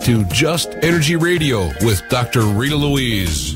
to Just Energy Radio with Dr. Rita Louise.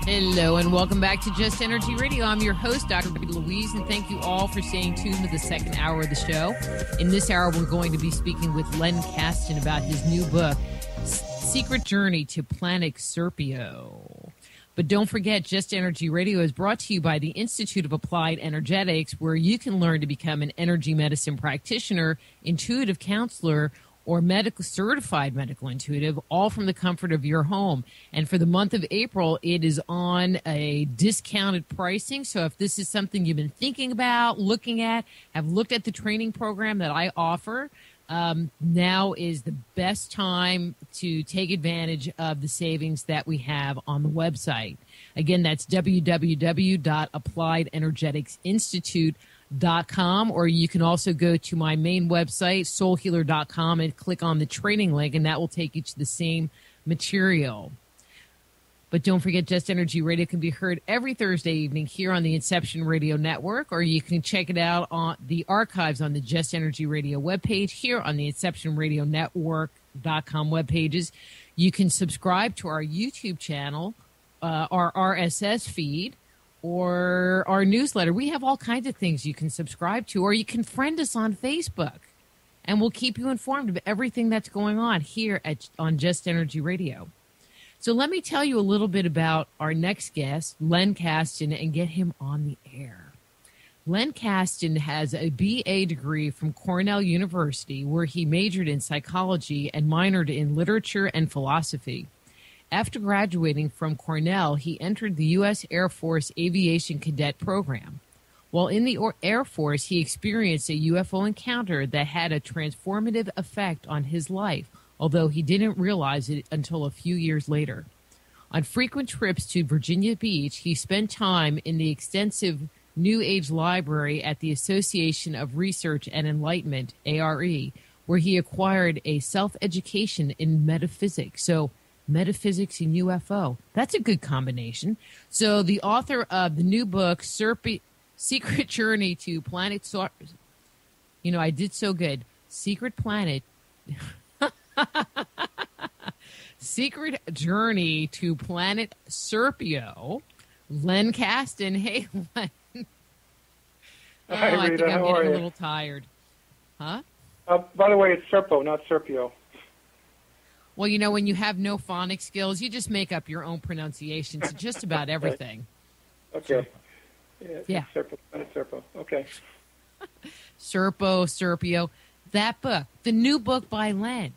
Hello and welcome back to Just Energy Radio. I'm your host, Dr. Rita Louise, and thank you all for staying tuned to the second hour of the show. In this hour, we're going to be speaking with Len Kasten about his new book, Secret Journey to Planet Serpo. But don't forget, Just Energy Radio is brought to you by the Institute of Applied Energetics, where you can learn to become an energy medicine practitioner, intuitive counselor, or certified medical intuitive, all from the comfort of your home. And for the month of April, it is on a discounted pricing. So if this is something you've been thinking about, looking at, have looked at the training program that I offer, now is the best time to take advantage of the savings that we have on the website. Again, that's www.appliedenergeticsinstitute.com, or you can also go to my main website, soulhealer.com, and click on the training link, and that will take you to the same material. But don't forget, Just Energy Radio can be heard every Thursday evening here on the Inception Radio Network, or you can check it out on the archives on the Just Energy Radio webpage here on the InceptionRadioNetwork.com webpages. You can subscribe to our YouTube channel, our RSS feed, or our newsletter. We have all kinds of things you can subscribe to, or you can friend us on Facebook, and we'll keep you informed of everything that's going on here on Just Energy Radio. So let me tell you a little bit about our next guest, Len Kasten, and get him on the air. Len Kasten has a BA degree from Cornell University, where he majored in psychology and minored in literature and philosophy. After graduating from Cornell, he entered the U.S. Air Force Aviation Cadet Program. While in the Air Force, he experienced a UFO encounter that had a transformative effect on his life, although he didn't realize it until a few years later. On frequent trips to Virginia Beach, he spent time in the extensive New Age Library at the Association of Research and Enlightenment, ARE, where he acquired a self-education in metaphysics. So metaphysics and UFO, that's a good combination. So the author of the new book, Secret Journey to Planet Serpo, I did so good, Secret Journey to Planet Serpo, Len Kasten. Hey, Len. Hi, Rita. I think I'm How are getting you? a little tired. Huh? By the way, it's Serpo, not Serpio. Well, when you have no phonics skills, you just make up your own pronunciation to just about everything. Okay. Yeah. Serpo, Planet Serpo. Okay. Serpo, Serpio. That book, the new book by Len.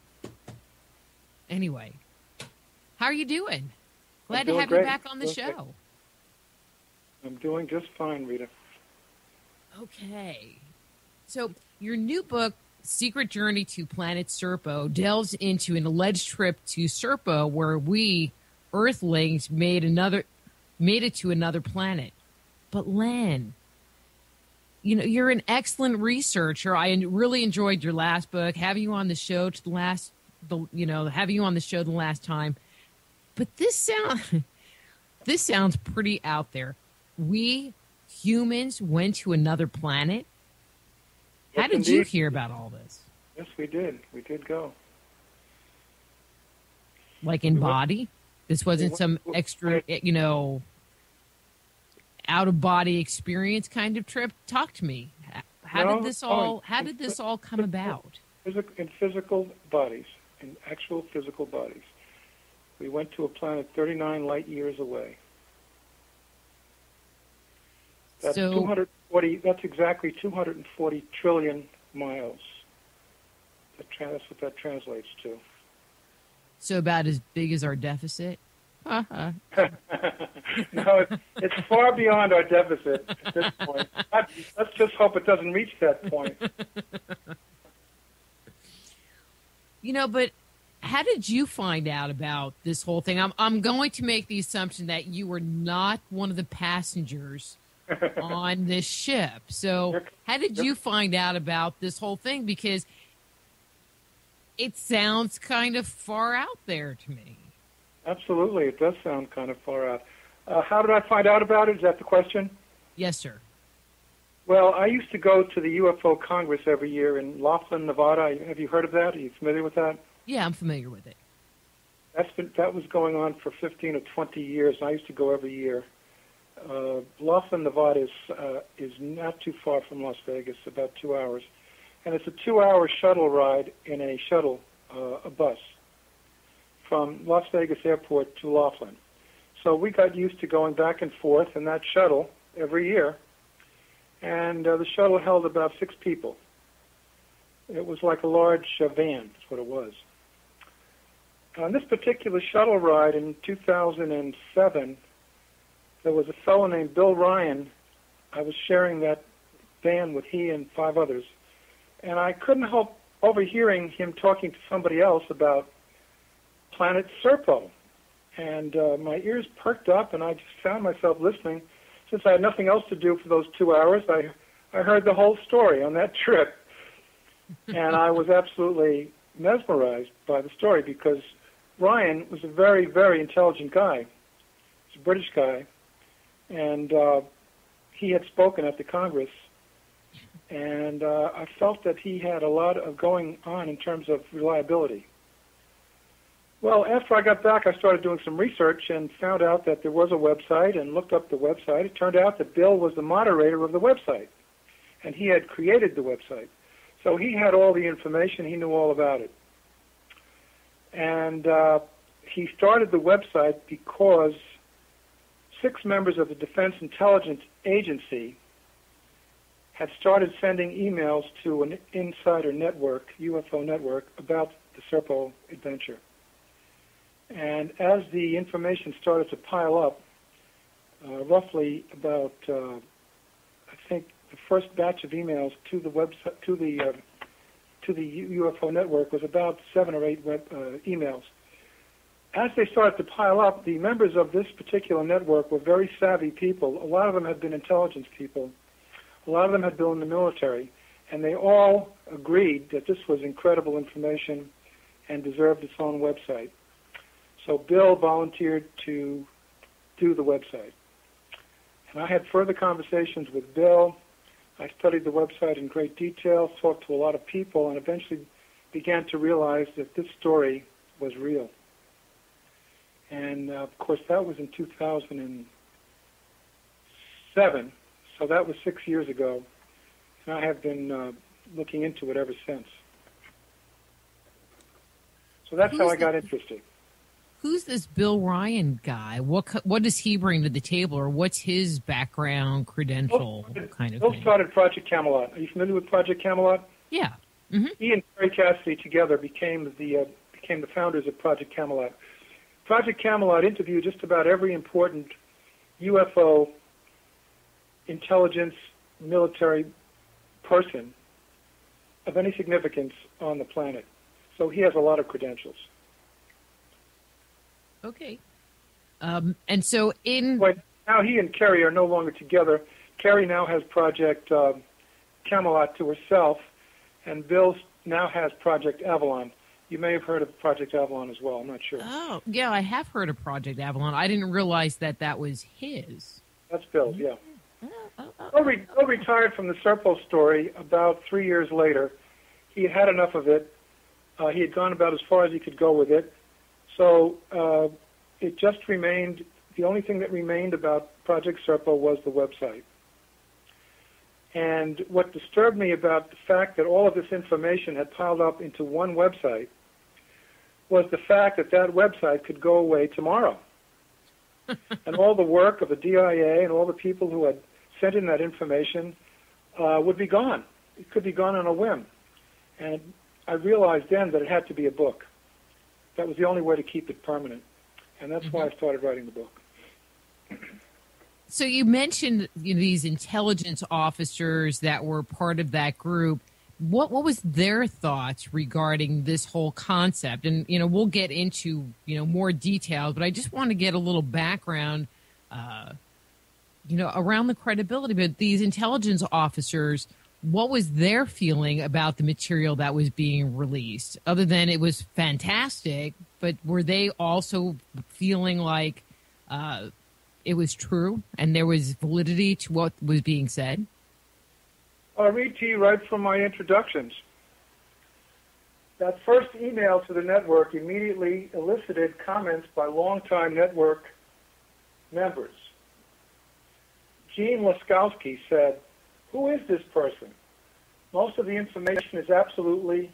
Anyway, how are you doing? Glad to have you back on the show. I'm doing just fine, Rita. Okay. So your new book, Secret Journey to Planet Serpo, delves into an alleged trip to Serpo where we, Earthlings, made it to another planet. But Len, you're an excellent researcher. I really enjoyed your last book, having you on the show having you on the show the last time. But this sounds pretty out there. We humans went to another planet. Yes, How did indeed. you hear about all this? Yes, we did. We did go. Like in body? This wasn't some extra, out-of-body experience kind of trip? Talk to me. How did this all come about? In physical bodies, in actual physical bodies. We went to a planet 39 light years away. That's 240. That's exactly 240 trillion miles. That's what that translates to. So about as big as our deficit? No, it's far beyond our deficit at this point. Let's just hope it doesn't reach that point. But how did you find out about this whole thing? I'm going to make the assumption that you were not one of the passengers on this ship. So how did you find out about this whole thing? Because it sounds kind of far out there to me. Absolutely. It does sound kind of far out. How did I find out about it? Is that the question? Yes, sir. Well, I used to go to the UFO Congress every year in Laughlin, Nevada. Have you heard of that? Are you familiar with that? Yeah, I'm familiar with it. That was going on for 15 or 20 years, and I used to go every year. Laughlin, Nevada is not too far from Las Vegas, about 2 hours. And it's a 2-hour shuttle ride in a shuttle, a bus, from Las Vegas Airport to Laughlin. So we got used to going back and forth in that shuttle every year. And the shuttle held about 6 people. It was like a large van, that's what it was. On this particular shuttle ride in 2007, there was a fellow named Bill Ryan. I was sharing that van with he and 5 others. And I couldn't help overhearing him talking to somebody else about planet Serpo. And my ears perked up, and I just found myself listening. Since I had nothing else to do for those 2 hours, I heard the whole story on that trip. And I was absolutely mesmerized by the story because Ryan was a very, very intelligent guy. He's a British guy. And he had spoken at the Congress. And I felt that he had a lot of going on in terms of reliability. Well, after I got back, I started doing some research and found out that there was a website and looked up the website. It turned out that Bill was the moderator of the website, and he had created the website. So he had all the information. He knew all about it. And he started the website because 6 members of the Defense Intelligence Agency had started sending emails to an insider network, UFO network, about the Serpo adventure. And as the information started to pile up, roughly about, I think, the first batch of emails to the website, to the UFO network was about 7 or 8 emails. As they started to pile up, the members of this particular network were very savvy people. A lot of them had been intelligence people. A lot of them had been in the military, and they all agreed that this was incredible information and deserved its own website. So Bill volunteered to do the website. And I had further conversations with Bill. I studied the website in great detail, talked to a lot of people, and eventually began to realize that this story was real. And, of course, that was in 2007, so that was 6 years ago. And I have been looking into it ever since. So that's how I got interested. Who's this Bill Ryan guy? What does he bring to the table, or what's his background, credential, kind of Bill thing? started Project Camelot. Are you familiar with Project Camelot? Yeah. Mm-hmm. He and Terry Cassidy together became the founders of Project Camelot. Project Camelot interviewed just about every important UFO intelligence military person of any significance on the planet. So he has a lot of credentials. Okay. And so now he and Kerry are no longer together. Kerry now has Project Camelot to herself, and Bill now has Project Avalon. You may have heard of Project Avalon as well. I'm not sure. Oh, yeah, I have heard of Project Avalon. I didn't realize that was his. That's Bill's, yeah. Bill retired from the Serpo story about 3 years later. He had enough of it. He had gone about as far as he could go with it. So it just remained, the only thing that remained about Project Serpo was the website. And what disturbed me about the fact that all of this information had piled up into one website was the fact that that website could go away tomorrow. And all the work of the DIA and all the people who had sent in that information would be gone. It could be gone on a whim. And I realized then that it had to be a book. That was the only way to keep it permanent. And that's why I started writing the book. So you mentioned these intelligence officers that were part of that group. What was their thoughts regarding this whole concept? And, we'll get into, more details, but I just want to get a little background, around the credibility. But these intelligence officers, what was their feeling about the material that was being released? Other than it was fantastic, but were they also feeling like it was true and there was validity to what was being said? I'll read to you right from my introductions. That first email to the network immediately elicited comments by longtime network members. Gene Laskowski said, "Who is this person? Most of the information is absolutely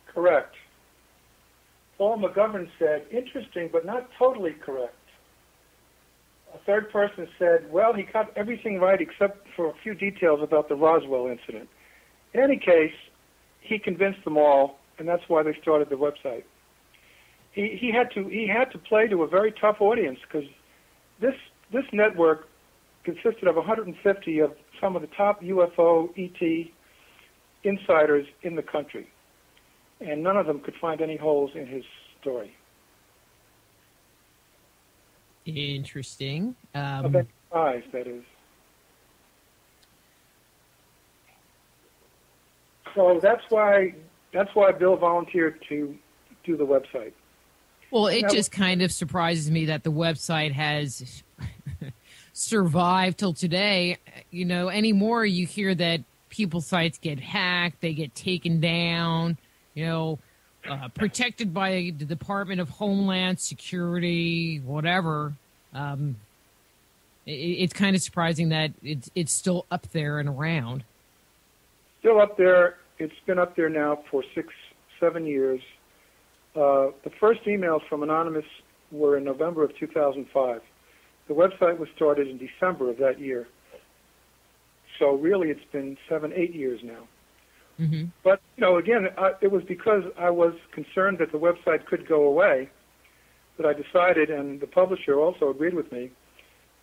correct." Paul McGovern said, "Interesting, but not totally correct." A third person said, "Well, he got everything right except for a few details about the Roswell incident." In any case, he convinced them all, and that's why they started the website. He had to play to a very tough audience, because this network consisted of 150 of some of the top UFO ET insiders in the country, and none of them could find any holes in his story. Interesting. Of any size, that is. So that's why Bill volunteered to do the website. Well, it just kind of surprises me that the website has survived till today. You know, anymore you hear that people's sites get hacked, they get taken down, protected by the Department of Homeland Security, whatever. It's kind of surprising that it's still up there and around. Still up there. It's been up there now for 6-7 years. The first emails from Anonymous were in November of 2005. The website was started in December of that year. So really it's been 7-8 years now. Mm-hmm. But, again, it was because I was concerned that the website could go away that I decided, and the publisher also agreed with me,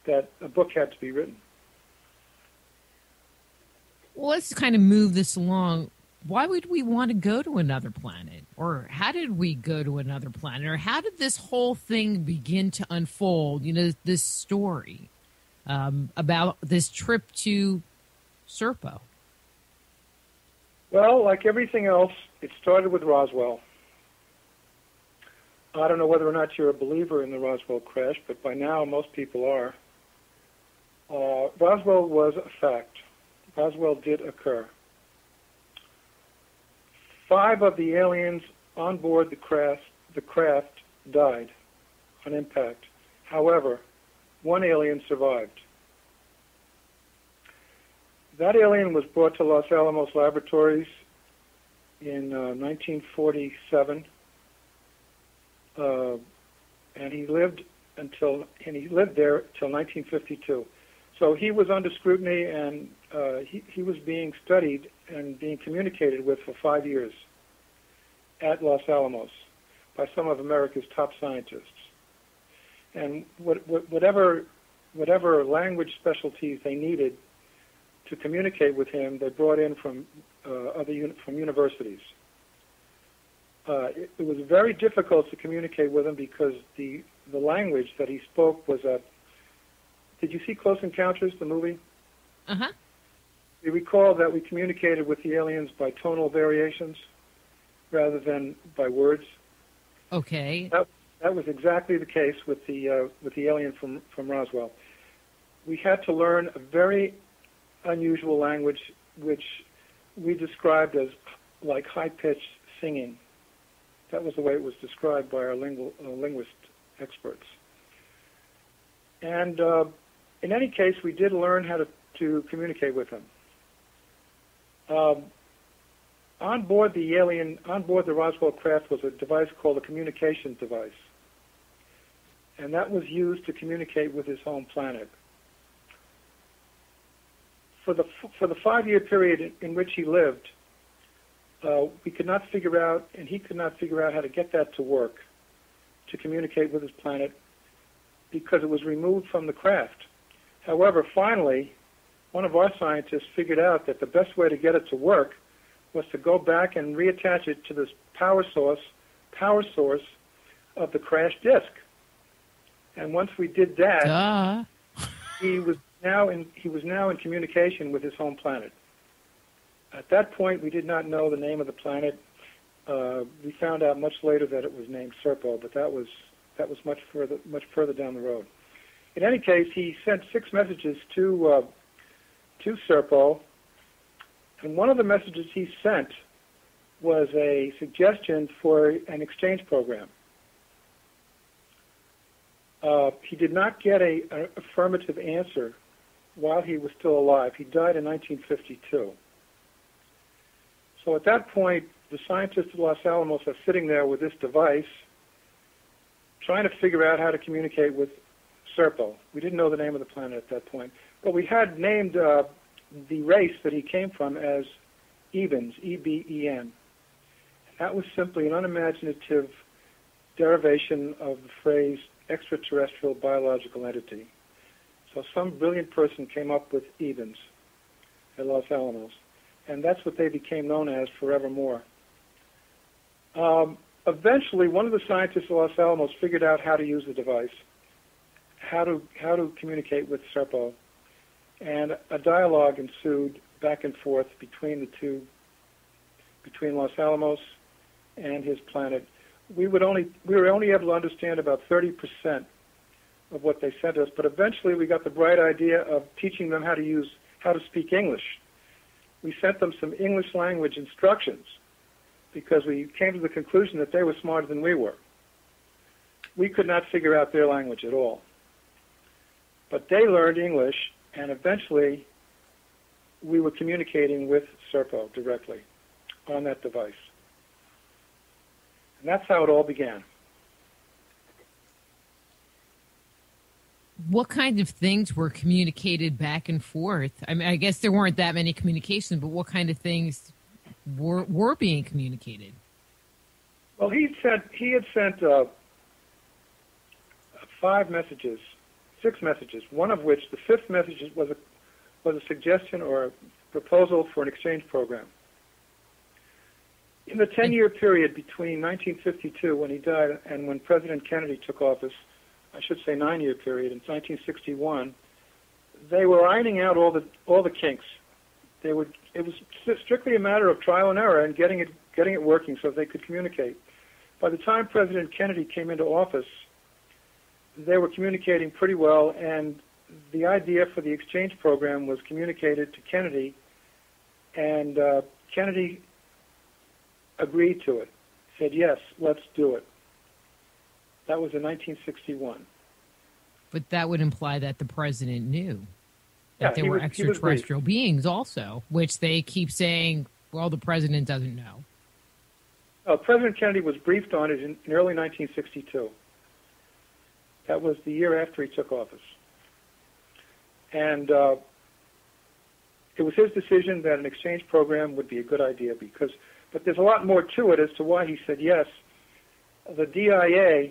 that a book had to be written. Well, let's kind of move this along. Why would we want to go to another planet? Or how did we go to another planet? Or how did this whole thing begin to unfold, this story about this trip to Serpo? Well, like everything else, it started with Roswell. I don't know whether or not you're a believer in the Roswell crash, but by now most people are. Roswell was a fact. Roswell did occur. 5 of the aliens on board the craft died on impact. However, 1 alien survived. That alien was brought to Los Alamos Laboratories in 1947, and he lived there till 1952. So he was under scrutiny, and he was being studied and being communicated with for 5 years at Los Alamos by some of America's top scientists. And whatever language specialties they needed to communicate with him, they brought in from universities. It was very difficult to communicate with him because the language that he spoke was a. Did you see Close Encounters, the movie? Uh-huh. You recall that we communicated with the aliens by tonal variations rather than by words. Okay. That was exactly the case with the alien from Roswell. We had to learn a very unusual language, which we described as like high-pitched singing. That was the way it was described by our linguist experts. And in any case, we did learn how to communicate with him. On board the Roswell craft was a device called a communications device, and that was used to communicate with his home planet. For the 5-year period in which he lived, we could not figure out, and he could not figure out how to get that to work, to communicate with his planet, because it was removed from the craft. However, finally, one of our scientists figured out that the best way to get it to work was to go back and reattach it to this power source of the crashed disk. And once we did that, he was now in communication with his home planet. At that point, we did not know the name of the planet. We found out much later that it was named Serpo, but that was much further down the road. In any case, he sent 6 messages to Serpo, And one of the messages he sent was a suggestion for an exchange program. He did not get an affirmative answer while he was still alive. He died in 1952. So at that point, the scientists at Los Alamos are sitting there with this device, trying to figure out how to communicate with Serpo. We didn't know the name of the planet at that point, but we had named the race that he came from as Ebens, E-B-E-N. That was simply an unimaginative derivation of the phrase extraterrestrial biological entity. So some brilliant person came up with Ebens at Los Alamos, and that's what they became known as forevermore. Eventually, one of the scientists at Los Alamos figured out how to use the device, how to communicate with Serpo, and a dialogue ensued back and forth between the two, between Los Alamos and his planet. We were only able to understand about 30% of what they sent us, but eventually we got the bright idea of teaching them how to speak English. We sent them some English language instructions because we came to the conclusion that they were smarter than we were. We could not figure out their language at all. But they learned English, and eventually we were communicating with Serpo directly on that device. And that's how it all began. What kind of things were communicated back and forth? I mean, I guess there weren't that many communications, but what kind of things were being communicated? Well, he had sent 6 messages. One of which, the 5th message, was a suggestion or a proposal for an exchange program. In the 10-year period between 1952, when he died, and when President Kennedy took office, I should say 9-year period, in 1961, they were ironing out all the kinks. It was strictly a matter of trial and error and getting it working so they could communicate. By the time President Kennedy came into office, they were communicating pretty well, and the idea for the exchange program was communicated to Kennedy, and Kennedy agreed to it, said, yes, let's do it. That was in 1961. But that would imply that the president knew that there were extraterrestrial beings also, which they keep saying, well, the president doesn't know. President Kennedy was briefed on it in early 1962. That was the year after he took office. And it was his decision that an exchange program would be a good idea but there's a lot more to it as to why he said yes. The DIA,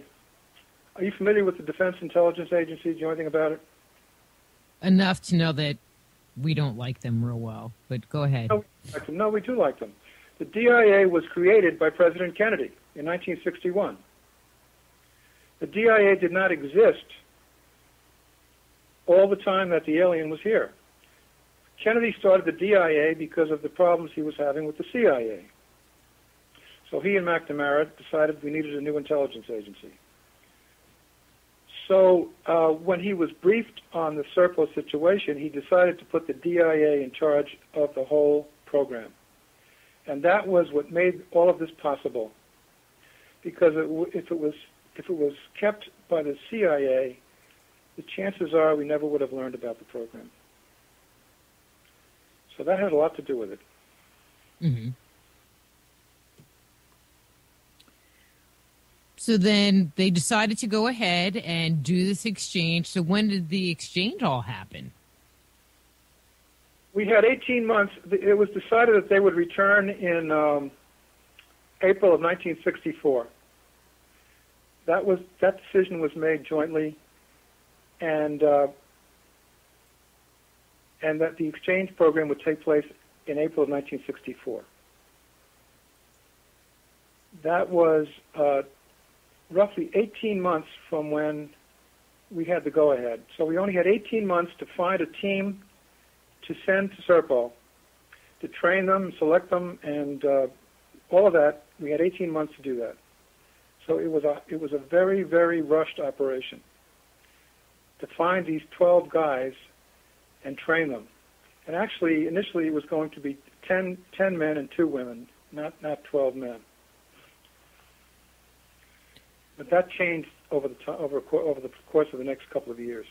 are you familiar with the Defense Intelligence Agency? Do you know anything about it? Enough to know that we don't like them real well, but go ahead. No, we do like them. The DIA was created by President Kennedy in 1961. The DIA did not exist all the time that the alien was here. Kennedy started the DIA because of the problems he was having with the CIA. So he and McNamara decided we needed a new intelligence agency. So when he was briefed on the Serpo situation, he decided to put the DIA in charge of the whole program. And that was what made all of this possible. Because if it was kept by the CIA, the chances are we never would have learned about the program. So that had a lot to do with it. Mm-hmm. So then they decided to go ahead and do this exchange. So when did the exchange all happen? We had 18 months. It was decided that they would return in April of 1964. That decision was made jointly, and that the exchange program would take place in April of 1964. That was roughly 18 months from when we had the go-ahead. So we only had 18 months to find a team to send to Serpo, to train them, select them, and all of that. We had 18 months to do that. So it was a very, very rushed operation to find these 12 guys and train them. And actually, initially, it was going to be 10 men and 2 women, not 12 men. But that changed over the course of the next couple of years.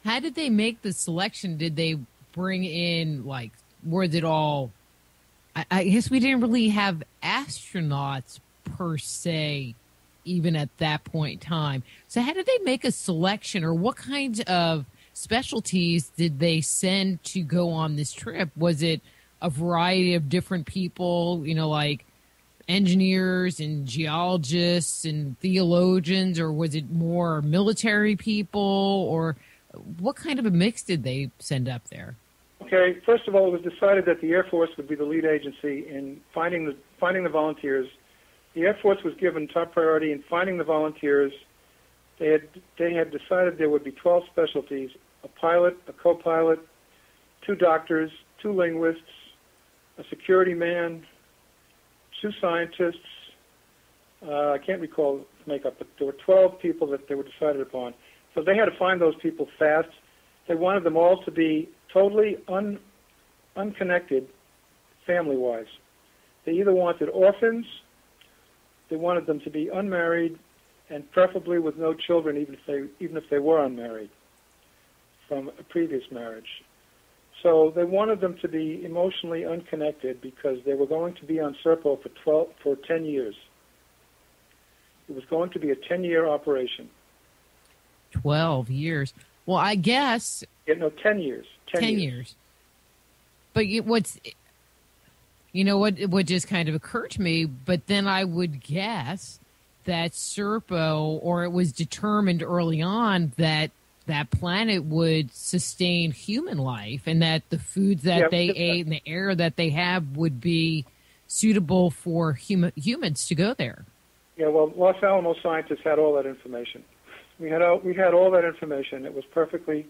How did they make the selection? Did they bring in, like, was it all... I guess we didn't really have astronauts per se, even at that point in time. So how did they make a selection, or what kinds of specialties did they send to go on this trip? Was it a variety of different people, like engineers and geologists and theologians, or was it more military people, or what kind of a mix did they send up there? Okay, first of all, it was decided that the Air Force would be the lead agency in finding the volunteers. The Air Force was given top priority in finding the volunteers. They had decided there would be 12 specialties: a pilot, a co-pilot, 2 doctors, 2 linguists, a security man, 2 scientists. I can't recall the makeup, but there were 12 people that they were decided upon. So they had to find those people fast. They wanted them all to be totally unconnected family-wise. They either wanted orphans, they wanted them to be unmarried, and preferably with no children, even if they were unmarried from a previous marriage. So they wanted them to be emotionally unconnected because they were going to be on Serpo for 10 years. It was going to be a 10-year operation. 12 years. Well, I guess... 10 years. 10 years. But what just kind of occurred to me, but then I would guess that Serpo, or it was determined early on that planet would sustain human life, and that the foods that they ate and the air that they have would be suitable for humans to go there. Yeah, well, Los Alamos scientists had all that information. We had all that information. It was perfectly,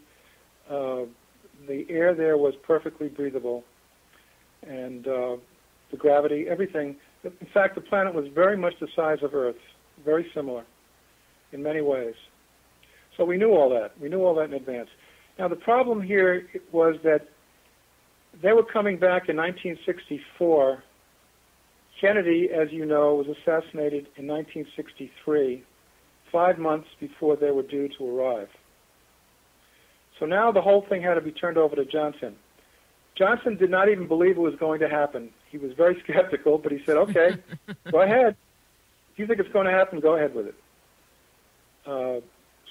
the air there was perfectly breathable, and the gravity, everything. In fact, the planet was very much the size of Earth, very similar in many ways. So we knew all that. We knew all that in advance. Now, the problem here was that they were coming back in 1964. Kennedy, as you know, was assassinated in 1963. 5 months before they were due to arrive. So now the whole thing had to be turned over to Johnson. Johnson did not even believe it was going to happen. He was very skeptical, but he said, okay, go ahead. If you think it's going to happen, go ahead with it.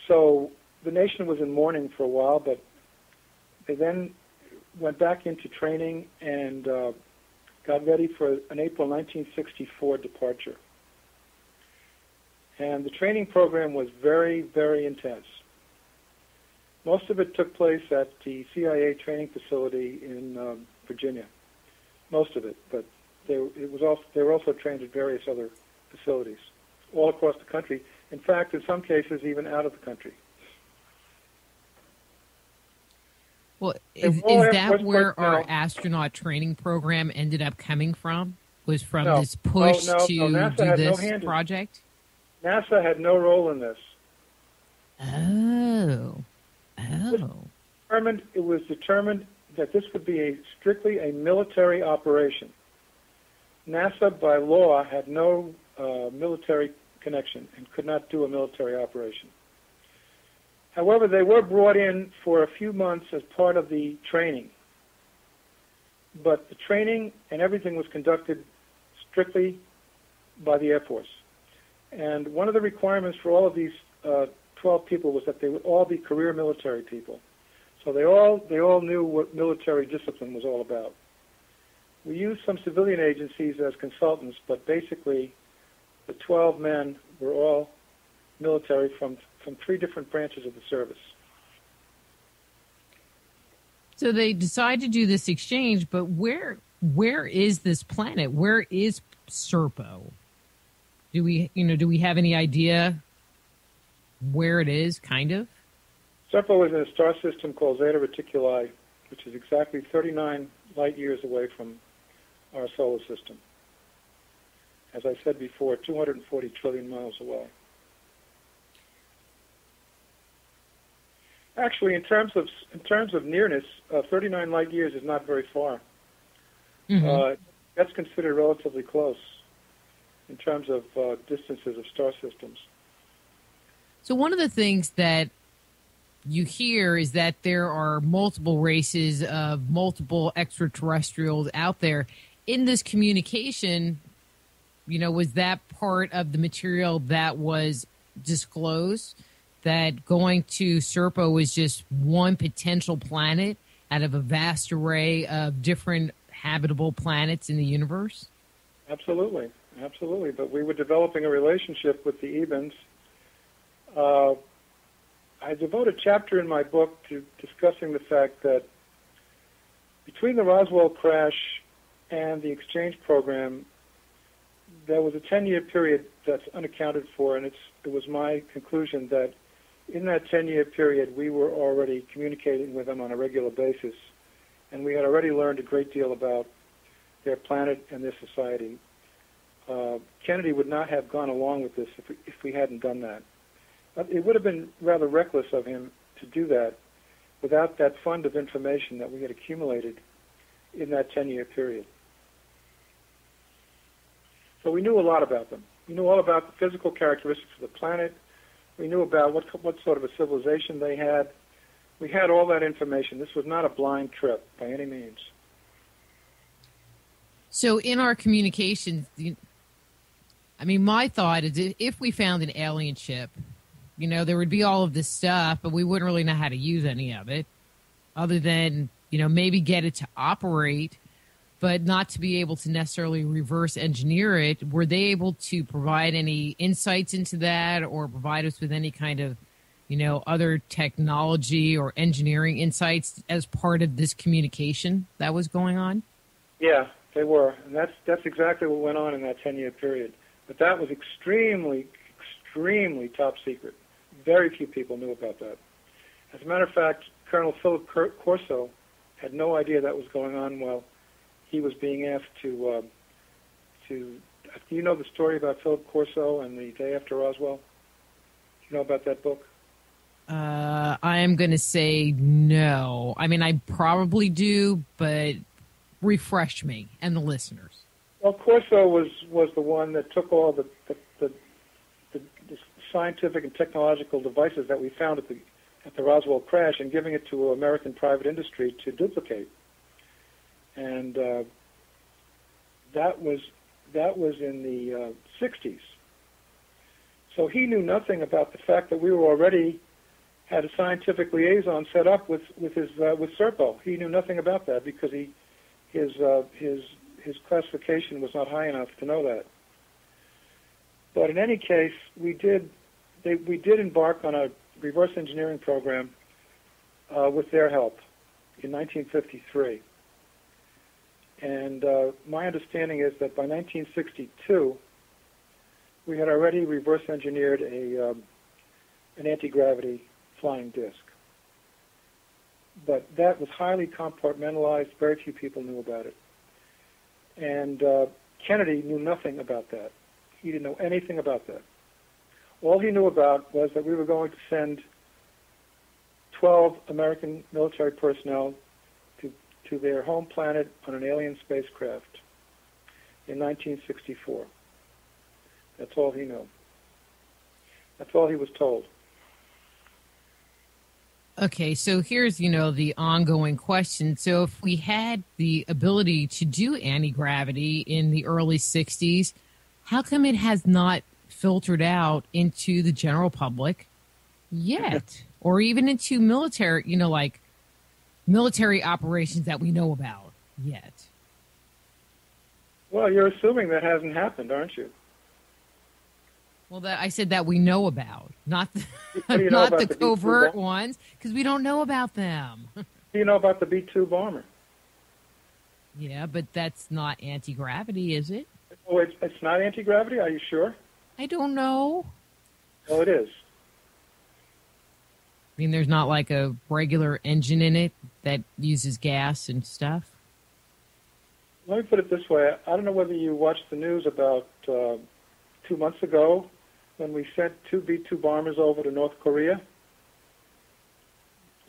So the nation was in mourning for a while, but they then went back into training and got ready for an April 1964 departure. And the training program was very, very intense. Most of it took place at the CIA training facility in Virginia. Most of it, but they were also trained at various other facilities all across the country. In fact, in some cases, even out of the country. Well, is that where our astronaut training program ended up coming from? Was from this push to do this project? NASA had no role in this. Oh. It was determined that this would be strictly a military operation. NASA, by law, had no military connection and could not do a military operation. However, they were brought in for a few months as part of the training. But the training and everything was conducted strictly by the Air Force. And one of the requirements for all of these 12 people was that they would all be career military people. So they all knew what military discipline was all about. We used some civilian agencies as consultants, but basically the 12 men were all military from 3 different branches of the service. So they decide to do this exchange, but where is this planet? Where is Serpo? Do we have any idea where it is, kind of? Serpo is in a star system called Zeta Reticuli, which is exactly 39 light years away from our solar system. As I said before, 240 trillion miles away. Actually, in terms of nearness, 39 light years is not very far. Mm-hmm. That's considered relatively close in terms of distances of star systems. So one of the things that you hear is that there are multiple races of multiple extraterrestrials out there. In this communication, was that part of the material that was disclosed, that going to Serpo was just one potential planet out of a vast array of different habitable planets in the universe? Absolutely. But we were developing a relationship with the Ebens. I devote a chapter in my book to discussing the fact that between the Roswell crash and the exchange program, there was a 10-year period that's unaccounted for, and it was my conclusion that in that 10-year period, we were already communicating with them on a regular basis, and we had already learned a great deal about their planet and their society. Kennedy would not have gone along with this if we hadn't done that. But it would have been rather reckless of him to do that without that fund of information that we had accumulated in that 10-year period. So we knew a lot about them. We knew all about the physical characteristics of the planet. We knew about what sort of a civilization they had. We had all that information. This was not a blind trip by any means. So in our communications, my thought is if we found an alien ship, there would be all of this stuff, but we wouldn't really know how to use any of it other than, maybe get it to operate, but not to be able to necessarily reverse engineer it. Were they able to provide any insights into that or provide us with any kind of, other technology or engineering insights as part of this communication that was going on? Yeah, they were. And that's exactly what went on in that 10-year period. But that was extremely, extremely top secret. Very few people knew about that. As a matter of fact, Colonel Philip Corso had no idea that was going on while he was being asked to. Do you know the story about Philip Corso and the day after Roswell? Do you know about that book? I am going to say no. I probably do, but refresh me and the listeners. Well, Corso was the one that took all the scientific and technological devices that we found at the Roswell crash and giving it to American private industry to duplicate. And that was in the 60s. So he knew nothing about the fact that we were already had a scientific liaison set up with Serpo. He knew nothing about that because his classification was not high enough to know that. But in any case, we did embark on a reverse engineering program with their help in 1953. And my understanding is that by 1962, we had already reverse engineered an anti-gravity flying disc. But that was highly compartmentalized. Very few people knew about it. And Kennedy knew nothing about that. He didn't know anything about that. All he knew about was that we were going to send 12 American military personnel to their home planet on an alien spacecraft in 1964. That's all he knew. That's all he was told. Okay, so here's, the ongoing question. So if we had the ability to do anti-gravity in the early 60s, how come it has not filtered out into the general public yet? Or even into military, like military operations that we know about yet? Well, you're assuming that hasn't happened, aren't you? Well, I said that we know about, not not the covert ones, because we don't know about them. Do you know about the B-2 bomber? Yeah, but that's not anti-gravity, is it? Oh, it's not anti-gravity? Are you sure? I don't know. Oh, it is. There's not like a regular engine in it that uses gas and stuff? Let me put it this way. I don't know whether you watched the news about 2 months ago when we sent 2 B-2 bombers over to North Korea.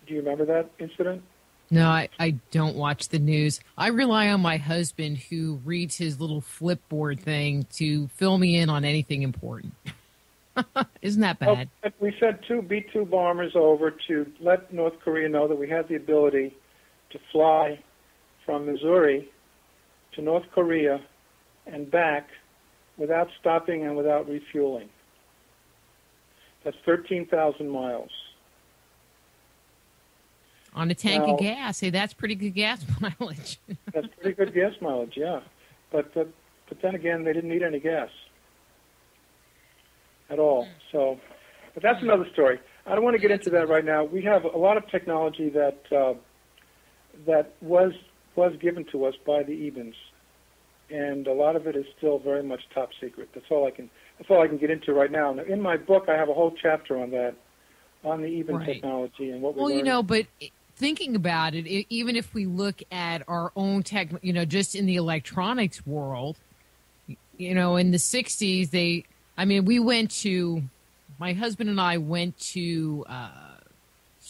Do you remember that incident? No, I don't watch the news. I rely on my husband, who reads his little flipboard thing, to fill me in on anything important. Isn't that bad? Well, we sent 2 B-2 bombers over to let North Korea know that we had the ability to fly from Missouri to North Korea and back without stopping and without refueling. That's 13,000 miles. On a tank of gas. Hey, that's pretty good gas mileage. That's pretty good gas mileage, yeah. But then again, they didn't need any gas at all. So, but that's another story. I don't want to get into that right now. We have a lot of technology that was given to us by the Ebens, and a lot of it is still very much top secret. That's all I can get into right now. Now, in my book, I have a whole chapter on that, on the Eben technology and what we learned. Well, but thinking about it, even if we look at our own tech, just in the electronics world, in the 60s, my husband and I went to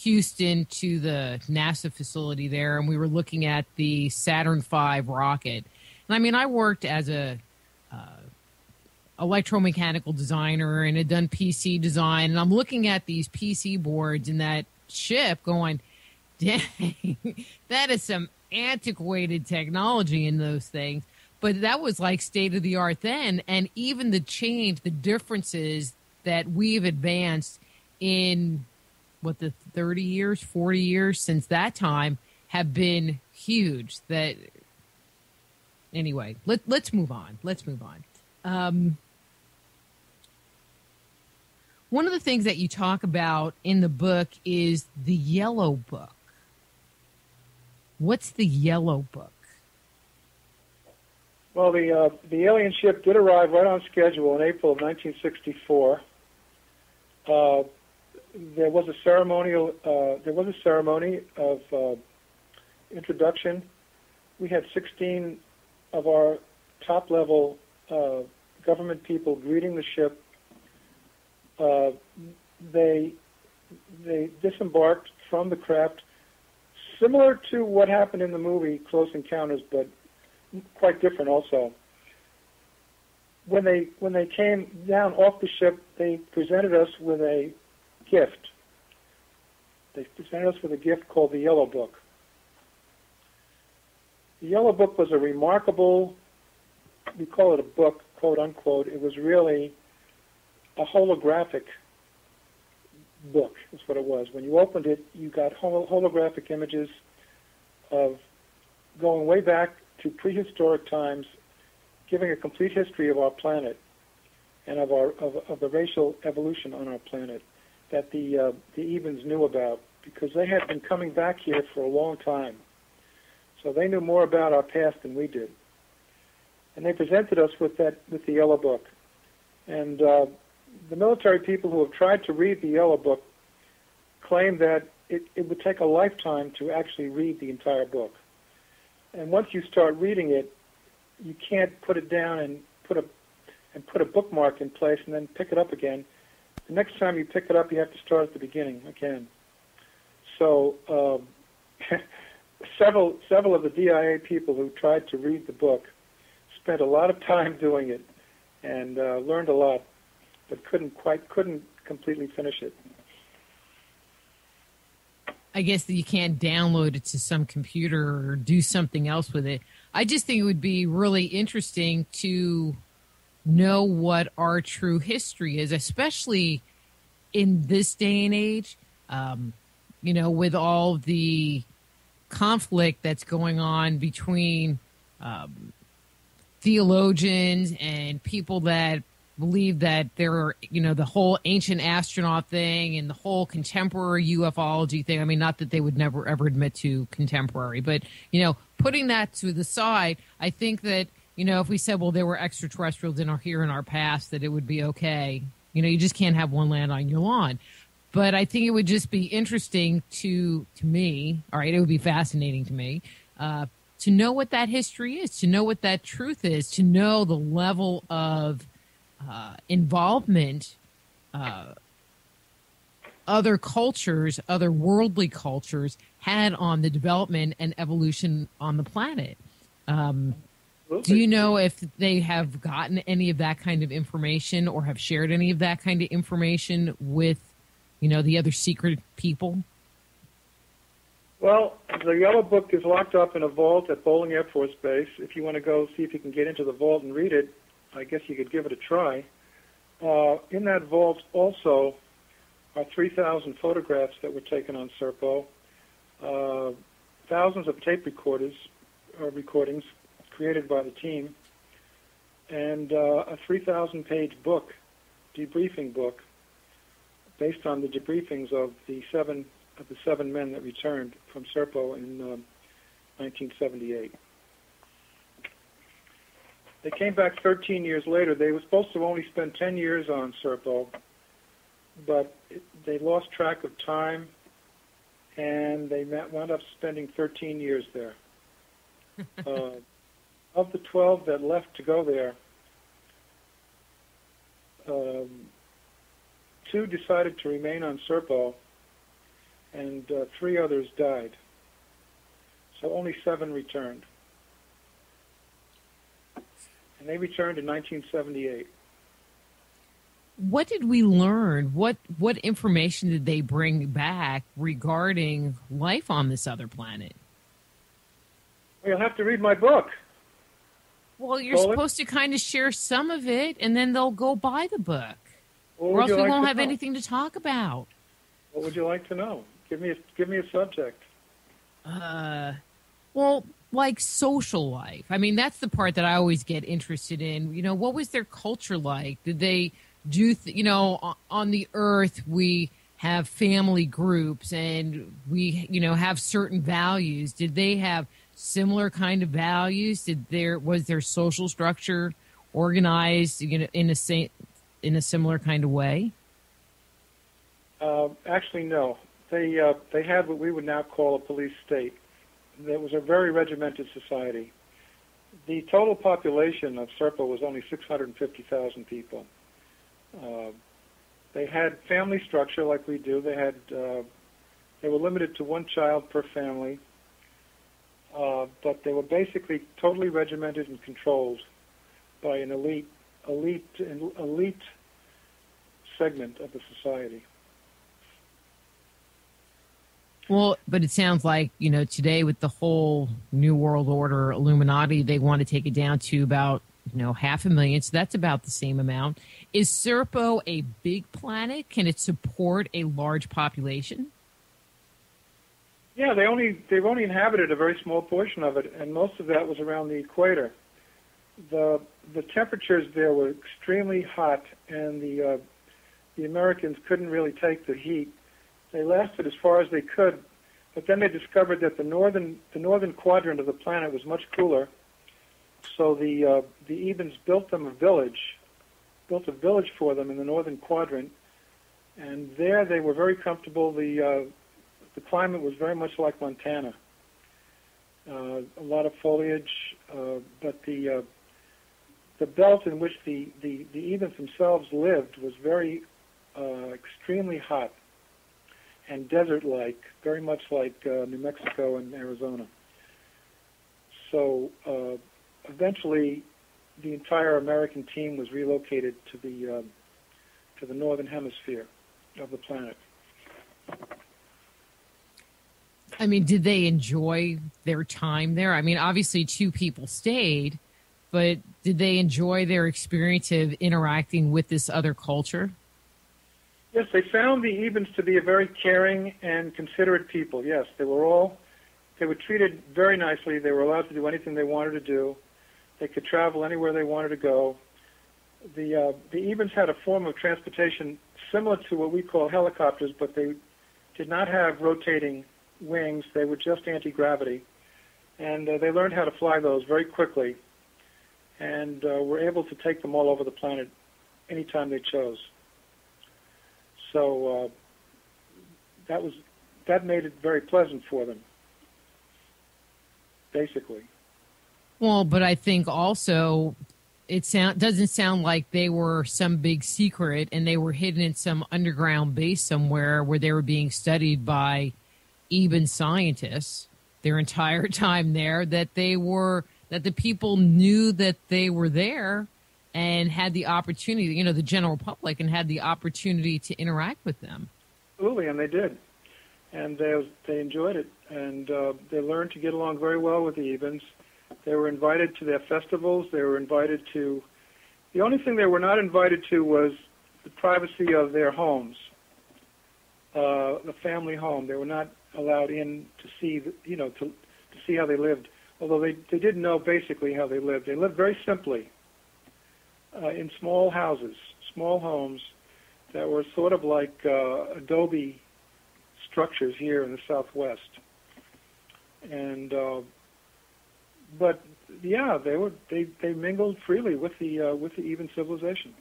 Houston to the NASA facility there, and we were looking at the Saturn V rocket. And I worked as a electromechanical designer and had done PC design, and I'm looking at these PC boards in that ship going, dang, that is some antiquated technology in those things. But that was like state of the art then, and even the differences that we've advanced in the 30 years, 40 years since that time have been huge. That anyway, let's move on. One of the things that you talk about in the book is the Yellow Book. What's the Yellow Book? Well, the alien ship did arrive right on schedule in April of 1964. There was a ceremony of introduction. We had 16 of our top-level government people greeting the ship. They disembarked from the craft, similar to what happened in the movie Close Encounters, but quite different also. When they came down off the ship, they presented us with a gift. They presented us with a gift called the Yellow Book. The Yellow Book was a remarkable, we call it a book, quote unquote. It was really a holographic book, is what it was. When you opened it, you got holographic images of going way back to prehistoric times, giving a complete history of our planet and of the racial evolution on our planet that the Ebens knew about, because they had been coming back here for a long time. So they knew more about our past than we did. And they presented us with the Yellow Book. And the military people who have tried to read the Yellow Book claim that it would take a lifetime to actually read the entire book. And once you start reading it, you can't put it down and put a bookmark in place and then pick it up again. The next time you pick it up, you have to start at the beginning again. So several of the DIA people who tried to read the book spent a lot of time doing it and learned a lot, but couldn't completely finish it. I guess that you can't download it to some computer or do something else with it. I just think it would be really interesting to know what our true history is, especially in this day and age, with all the conflict that's going on between theologians and people that believe that there are, the whole ancient astronaut thing and the whole contemporary ufology thing. I mean, not that they would never, ever admit to contemporary, but, putting that to the side, I think that, if we said, well, there were extraterrestrials here in our past, that it would be okay. You just can't have one land on your lawn. But I think it would just be interesting to me, all right, it would be fascinating to me, to know what that history is, to know what that truth is, to know the level of involvement other cultures, other worldly cultures, had on the development and evolution on the planet. Do you know if they have gotten any of that kind of information or have shared any of that kind of information with, the other secret people? Well, the Yellow Book is locked up in a vault at Bowling Air Force Base. If you want to go see if you can get into the vault and read it, I guess you could give it a try. In that vault also are 3,000 photographs that were taken on Serpo, thousands of tape recordings created by the team, and a 3,000-page book, debriefing book, based on the debriefings of the seven men that returned from Serpo in 1978. They came back 13 years later. They were supposed to only spend 10 years on Serpo, but they lost track of time, and they wound up spending 13 years there. Of the 12 that left to go there, 2 decided to remain on Serpo, and 3 others died. So only 7 returned. And they returned in 1978. What did we learn? What information did they bring back regarding life on this other planet? Well, you'll have to read my book. Well, you're supposed to kind of share some of it, and then they'll go buy the book. Or else we won't have anything to talk about. What would you like to know? Give me a subject. Well, like social life. I mean, that's the part that I always get interested in. What was their culture like? Did they do, on the Earth, we have family groups and we, have certain values. Did they have similar kind of values? Was their social structure organized, in a similar kind of way? Actually, no. They had what we would now call a police state. It was a very regimented society. The total population of Serpo was only 650,000 people. They had family structure like we do. They were limited to 1 child per family, but they were basically totally regimented and controlled by an elite segment of the society. Well, but it sounds like, today with the whole New World Order Illuminati, they want to take it down to about, 500,000. So that's about the same amount. Is Serpo a big planet? Can it support a large population? Yeah, they've only inhabited a very small portion of it, and most of that was around the equator. The temperatures there were extremely hot, and the Americans couldn't really take the heat. They lasted as far as they could, but then they discovered that the northern quadrant of the planet was much cooler. So the Ebens built a village for them in the northern quadrant, and there they were very comfortable. The climate was very much like Montana. A lot of foliage, but the belt in which the Ebens themselves lived was very extremely hot and desert-like, very much like New Mexico and Arizona. So eventually, the entire American team was relocated to the northern hemisphere of the planet. I mean, did they enjoy their time there? I mean, obviously 2 people stayed, but did they enjoy their experience of interacting with this other culture? Yes, they found the Ebens to be a very caring and considerate people. Yes, they were treated very nicely. They were allowed to do anything they wanted to do. They could travel anywhere they wanted to go. The Ebens had a form of transportation similar to what we call helicopters, but they did not have rotating wings. They were just anti-gravity. And they learned how to fly those very quickly and were able to take them all over the planet anytime they chose. So that made it very pleasant for them, basically. Well, but I think also doesn't sound like they were some big secret and they were hidden in some underground base somewhere where they were being studied by even scientists their entire time there, that the people knew that they were there and had the opportunity, the general public, and had the opportunity to interact with them. Absolutely, and they did. And they enjoyed it, and they learned to get along very well with the Evens. They were invited to their festivals. They were invited to... The only thing they were not invited to was the privacy of their homes, the family home. They were not allowed in to see, to see how they lived, although they did know basically how they lived. They lived very simply in small houses, small homes that were sort of like adobe structures here in the Southwest. And but yeah, they mingled freely with the Even civilization.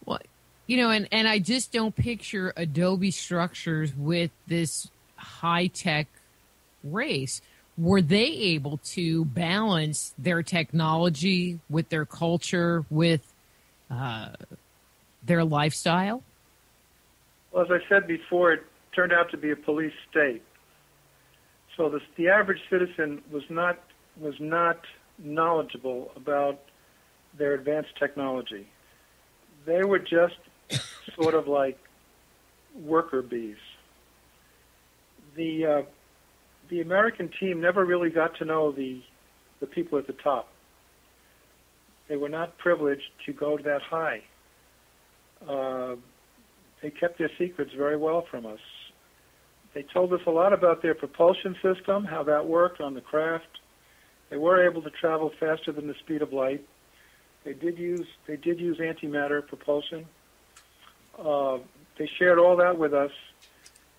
Well, and I just don't picture adobe structures with this high-tech race. Were they able to balance their technology with their culture, with their lifestyle? Well, as I said before, it turned out to be a police state. So the average citizen was not knowledgeable about their advanced technology. They were just sort of like worker bees. The American team never really got to know the people at the top. They were not privileged to go that high. They kept their secrets very well from us. They told us a lot about their propulsion system, how that worked on the craft. They were able to travel faster than the speed of light. They did use antimatter propulsion. They shared all that with us.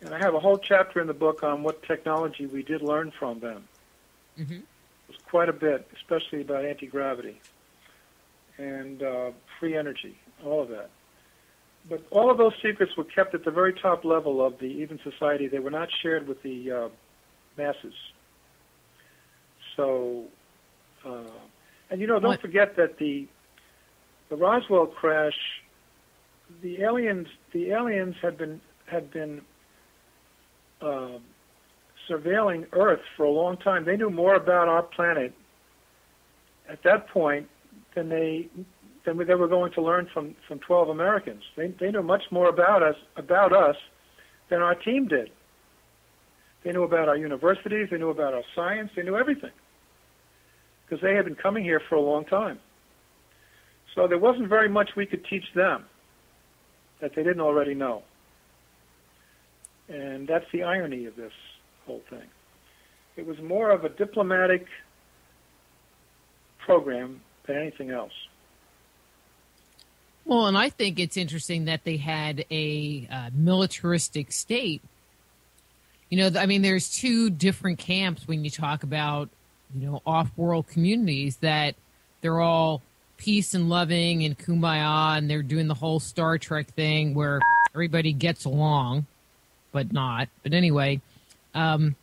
And I have a whole chapter in the book on what technology we did learn from them. Mm-hmm. It was quite a bit, especially about anti-gravity and free energy, all of that. But all of those secrets were kept at the very top level of the Even Society. They were not shared with the masses. So, and don't forget that the Roswell crash, the aliens had been surveilling Earth for a long time. They knew more about our planet at that point than they were going to learn from 12 Americans. They knew much more about us than our team did. They knew about our universities. They knew about our science. They knew everything because they had been coming here for a long time. So there wasn't very much we could teach them that they didn't already know. And that's the irony of this whole thing. It was more of a diplomatic program than anything else. Well, and I think it's interesting that they had a militaristic state. There's two different camps when you talk about, off-world communities, that they're all peace and loving and kumbaya, and they're doing the whole Star Trek thing where everybody gets along, but not. But anyway, but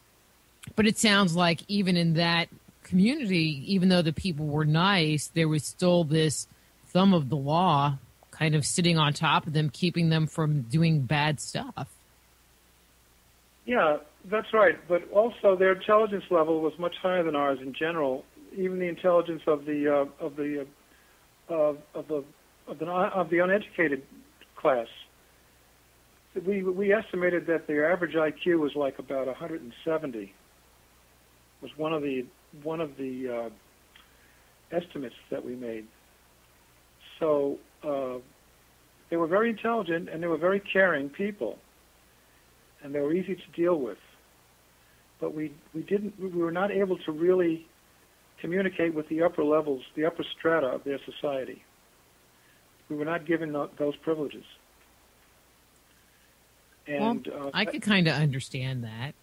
it sounds like even in that community, even though the people were nice, there was still this thumb of the law kind of sitting on top of them, keeping them from doing bad stuff. Yeah, that's right. But also their intelligence level was much higher than ours in general. Even the intelligence of the uneducated class. We estimated that their average IQ was like about 170. Was one of the estimates that we made. So they were very intelligent and they were very caring people, and they were easy to deal with. But we were not able to really communicate with the upper levels, the upper strata of their society. We were not given those privileges. And I could kind of understand that.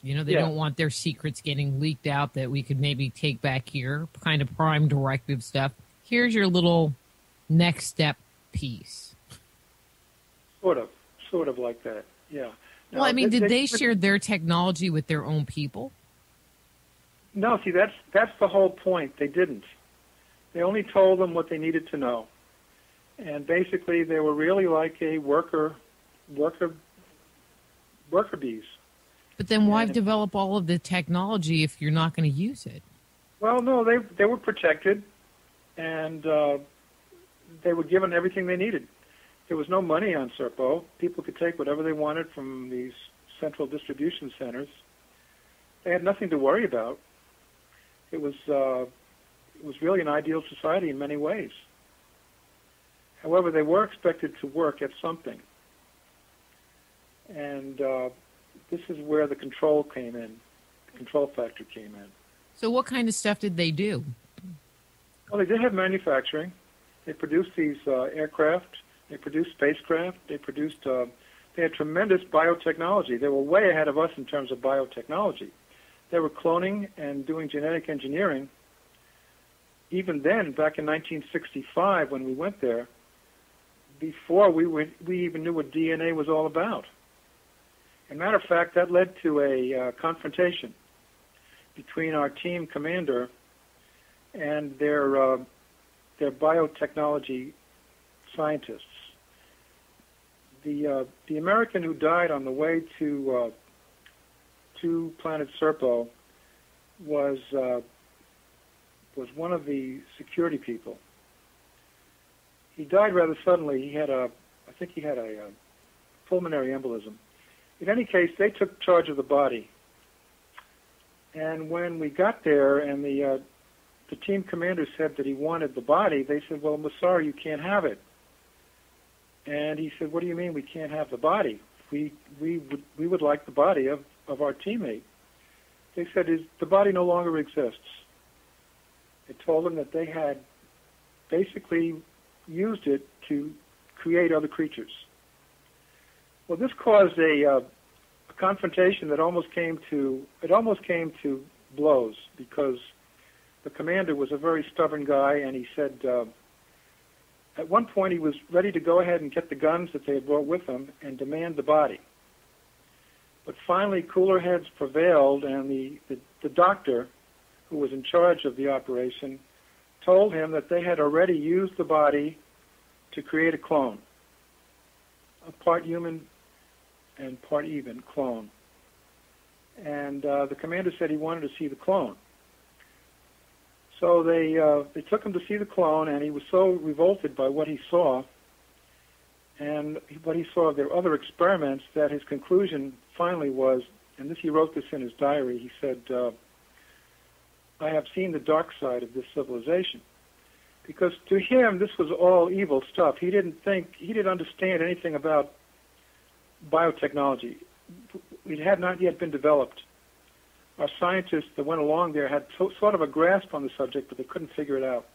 They don't want their secrets getting leaked out that we could maybe take back here, kind of prime directive stuff. Here's your little next step piece. Sort of like that, yeah. Now, did they share their technology with their own people? No, see, that's the whole point. They didn't. They only told them what they needed to know. And basically, they were really like a worker bees. But then why develop all of the technology if you're not going to use it? Well, no, they were protected, and they were given everything they needed. There was no money on Serpo. People could take whatever they wanted from these central distribution centers. They had nothing to worry about. It was really an ideal society in many ways. However, they were expected to work at something. And this is where the control came in, the control factor came in. So what kind of stuff did they do? Well, they did have manufacturing. They produced these aircraft. They produced spacecraft. They had tremendous biotechnology. They were way ahead of us in terms of biotechnology. They were cloning and doing genetic engineering. Even then, back in 1965, when we went there, before we even knew what DNA was all about. As a matter of fact, that led to a confrontation between our team commander and their biotechnology scientists. The American who died on the way to planet Serpo was one of the security people. He died rather suddenly. I think he had a pulmonary embolism. In any case, they took charge of the body. And when we got there and the team commander said that he wanted the body, they said, well, I'm sorry, you can't have it. And he said, what do you mean we can't have the body? We would like the body of our teammate. They said, the body no longer exists. They told him that they had basically used it to create other creatures. Well, this caused a confrontation that almost came to blows, because the commander was a very stubborn guy, and he said at one point he was ready to go ahead and get the guns that they had brought with them and demand the body. But finally, cooler heads prevailed, and the doctor who was in charge of the operation told him that they had already used the body to create a clone, a part human and part even clone. And the commander said he wanted to see the clone. So they took him to see the clone, and he was so revolted by what he saw and what he saw of their other experiments that his conclusion finally was, and he wrote this in his diary, he said, I have seen the dark side of this civilization. Because to him, this was all evil stuff. He didn't understand anything about biotechnology. It had not yet been developed. Our scientists that went along there had sort of a grasp on the subject, but they couldn't figure it out.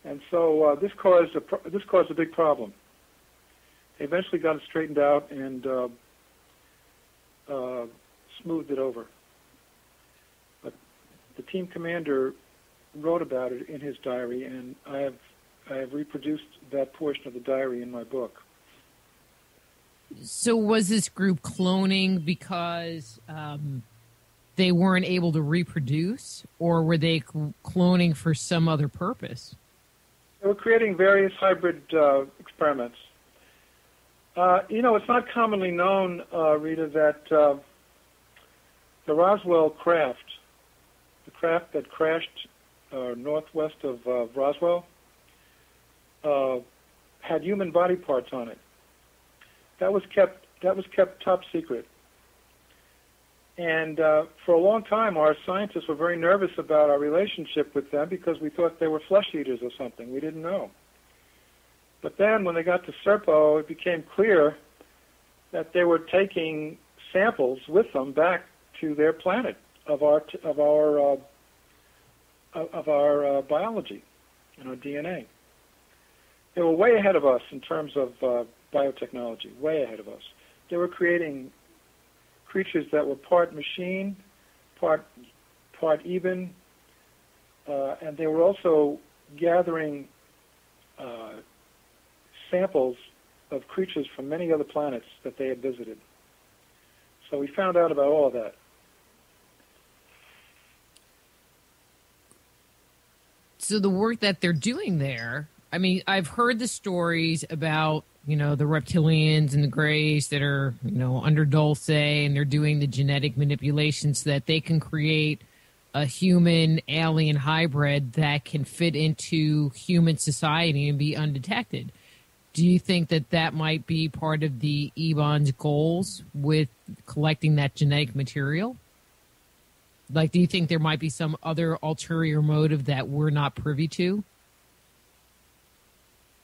And so this caused a big problem. They eventually got it straightened out and smoothed it over. But the team commander wrote about it in his diary, and I have reproduced that portion of the diary in my book. So was this group cloning because they weren't able to reproduce, or were they cloning for some other purpose? They were creating various hybrid experiments. It's not commonly known, Rita, that the Roswell craft, the craft that crashed northwest of Roswell, had human body parts on it. That was kept top secret. And for a long time, our scientists were very nervous about our relationship with them because we thought they were flesh eaters or something. We didn't know. But then when they got to Serpo, it became clear that they were taking samples with them back to their planet of our biology and our DNA. They were way ahead of us in terms of biotechnology, way ahead of us. They were creating creatures that were part machine, part even, and they were also gathering samples of creatures from many other planets that they had visited. So we found out about all of that. So the work that they're doing there, I mean, I've heard the stories about, the reptilians and the Greys that are, under Dulce, and they're doing the genetic manipulations so that they can create a human alien hybrid that can fit into human society and be undetected. Do you think that might be part of the Ebon's goals with collecting that genetic material? Like, do you think there might be some other ulterior motive that we're not privy to?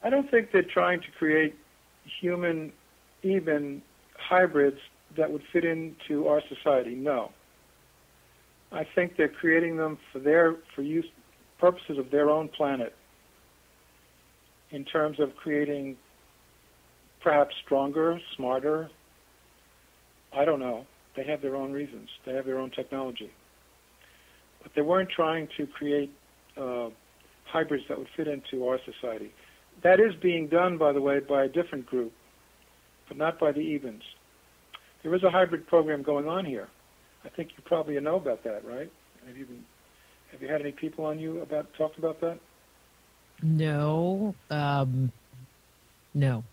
I don't think they're trying to create human Ebon hybrids that would fit into our society. No. I think they're creating them for use purposes of their own planet, in terms of creating perhaps stronger, smarter. I don't know. They have their own reasons. They have their own technology. But they weren't trying to create hybrids that would fit into our society. That is being done, by the way, by a different group, but not by the Ebons. There is a hybrid program going on here. I think you probably know about that, right? Have you had any people on you talked about that? No. No.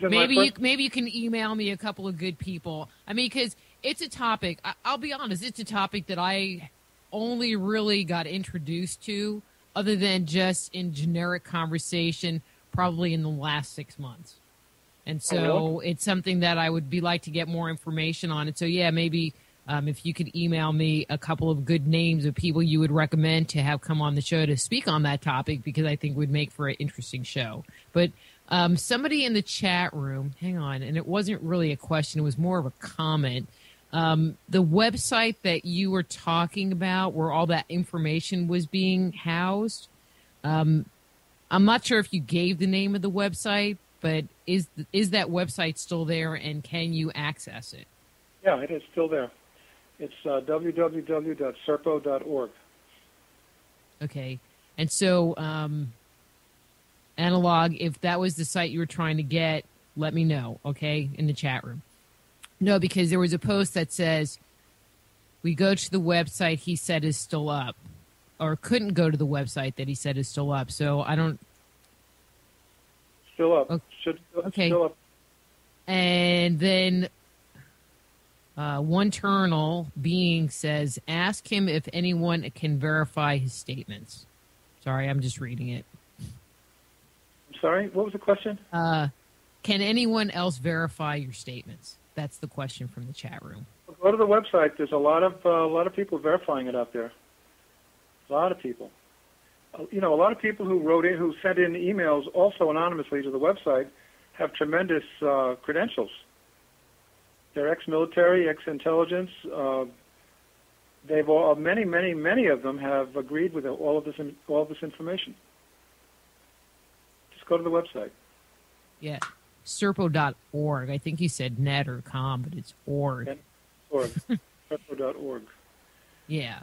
Maybe you can email me a couple of good people. I mean, because it's a topic. I'll be honest, it's a topic that I only really got introduced to, other than just in generic conversation, probably in the last 6 months. And so it's something that I would like to get more information on. And so, yeah, maybe if you could email me a couple of good names of people you would recommend to have come on the show to speak on that topic, because I think would make for an interesting show. But somebody in the chat room, hang on, and it wasn't really a question, it was more of a comment. The website that you were talking about, where all that information was being housed, I'm not sure if you gave the name of the website, but is that website still there, and can you access it? Yeah, it is still there. It's www.serpo.org. Okay. And so, Analog, if that was the site you were trying to get, let me know, okay, in the chat room. No, because there was a post that says, we go to the website he said is still up, or couldn't go to the website that he said is still up. So I don't... Still up. Okay. Still up. And then one Eternal Being says, ask him if anyone can verify his statements. Sorry, I'm just reading it. I'm sorry, what was the question? Can anyone else verify your statements? That's the question from the chat room. Go to the website. There's a lot of people verifying it out there. A lot of people. A lot of people who sent in emails also anonymously to the website have tremendous credentials. They're ex-military, ex-intelligence. They've all, many of them have agreed with all of this information. Just go to the website. Yeah, Serpo.org. I think you said net or com, but it's org. Org. Serpo.org. Yeah.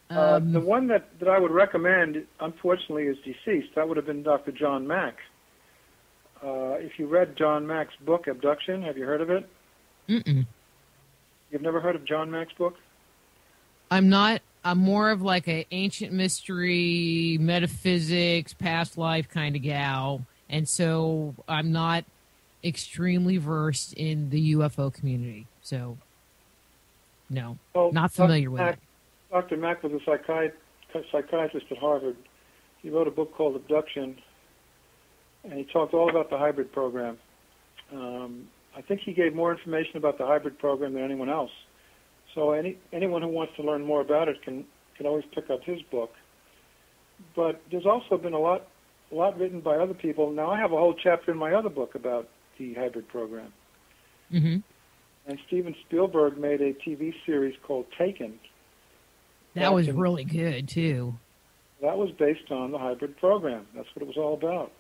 The one that I would recommend, unfortunately, is deceased. That would have been Dr. John Mack. If you read John Mack's book, Abduction, have you heard of it? Mm-mm. You've never heard of John Mack's book? I'm not. I'm more of like an ancient mystery, metaphysics, past life kind of gal. And so I'm not extremely versed in the UFO community. So, no, not familiar with it. Dr. Mack was a psychiatrist at Harvard. He wrote a book called Abduction, and he talked all about the hybrid program. I think he gave more information about the hybrid program than anyone else. So anyone who wants to learn more about it can always pick up his book. But there's also been a lot written by other people. Now, I have a whole chapter in my other book about the hybrid program. Mm-hmm. And Steven Spielberg made a TV series called Taken. That was really good, too. That was based on the hybrid program. That's what it was all about.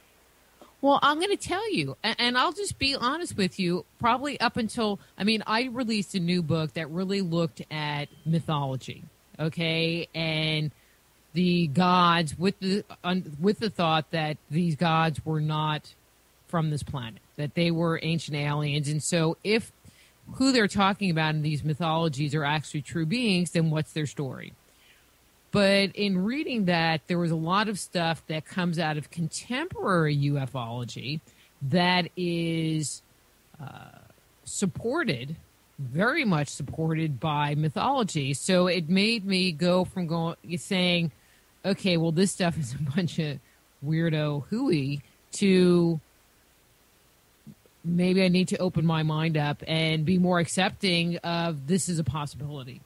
Well, I'm going to tell you, and I'll just be honest with you, probably up until, I released a new book that really looked at mythology, okay, and the gods with the thought that these gods were not from this planet, that they were ancient aliens. And so if who they're talking about in these mythologies are actually true beings, then what's their story? But in reading that, there was a lot of stuff that comes out of contemporary ufology that is supported, very much supported by mythology. So it made me go from saying, okay, well, this stuff is a bunch of weirdo hooey, to maybe I need to open my mind up and be more accepting of this is a possibility.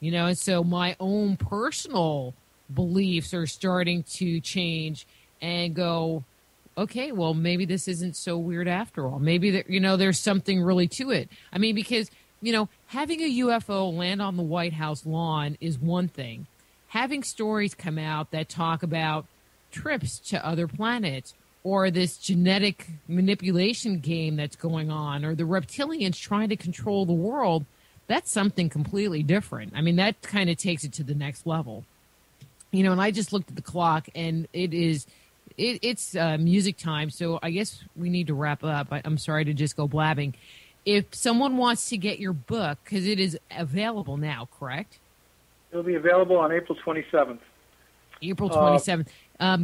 You know, and so my own personal beliefs are starting to change and go, okay, well, maybe this isn't so weird after all. Maybe, there's something really to it. I mean, because, having a UFO land on the White House lawn is one thing. Having stories come out that talk about trips to other planets, or this genetic manipulation game that's going on, or the reptilians trying to control the world, that's something completely different. I mean, that kind of takes it to the next level. And I just looked at the clock, and it's music time, so I guess we need to wrap up. I'm sorry to just go blabbing. If someone wants to get your book, because it is available now, correct? It'll be available on April 27th. April 27th.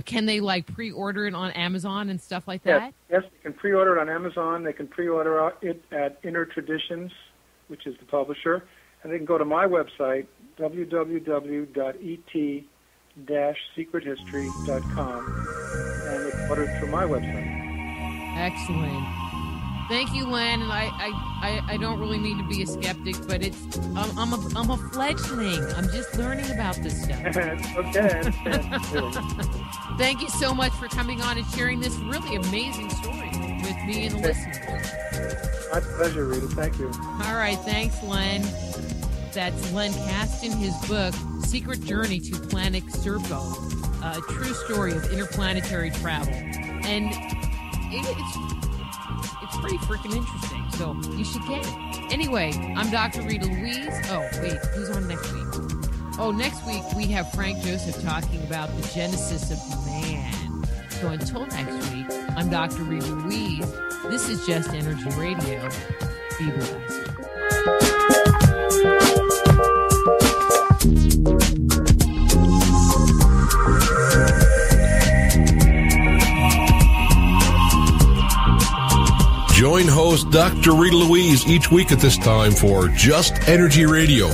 Can they, pre-order it on Amazon and stuff like that? Yes, they can pre-order it on Amazon. They can pre-order it at Inner Traditions, which is the publisher, and they can go to my website, www.et-secrethistory.com, and they can order it through my website. Excellent. Thank you, Len. And I don't really mean to be a skeptic, but I'm a fledgling. I'm just learning about this stuff. Okay. Thank you so much for coming on and sharing this really amazing story with me and the listeners. My pleasure, Rita. Thank you. All right. Thanks, Len. That's Len Kasten, his book, Secret Journey to Planet Serpo, a true story of interplanetary travel. And it's pretty freaking interesting, so you should get it. Anyway, I'm Dr. Rita Louise. Oh, wait, who's on next week? Oh, next week we have Frank Joseph talking about the genesis of man. So until next week, I'm Dr. Rita Louise. This is Just Energy Radio. Be blessed. Join host Dr. Rita Louise each week at this time for Just Energy Radio.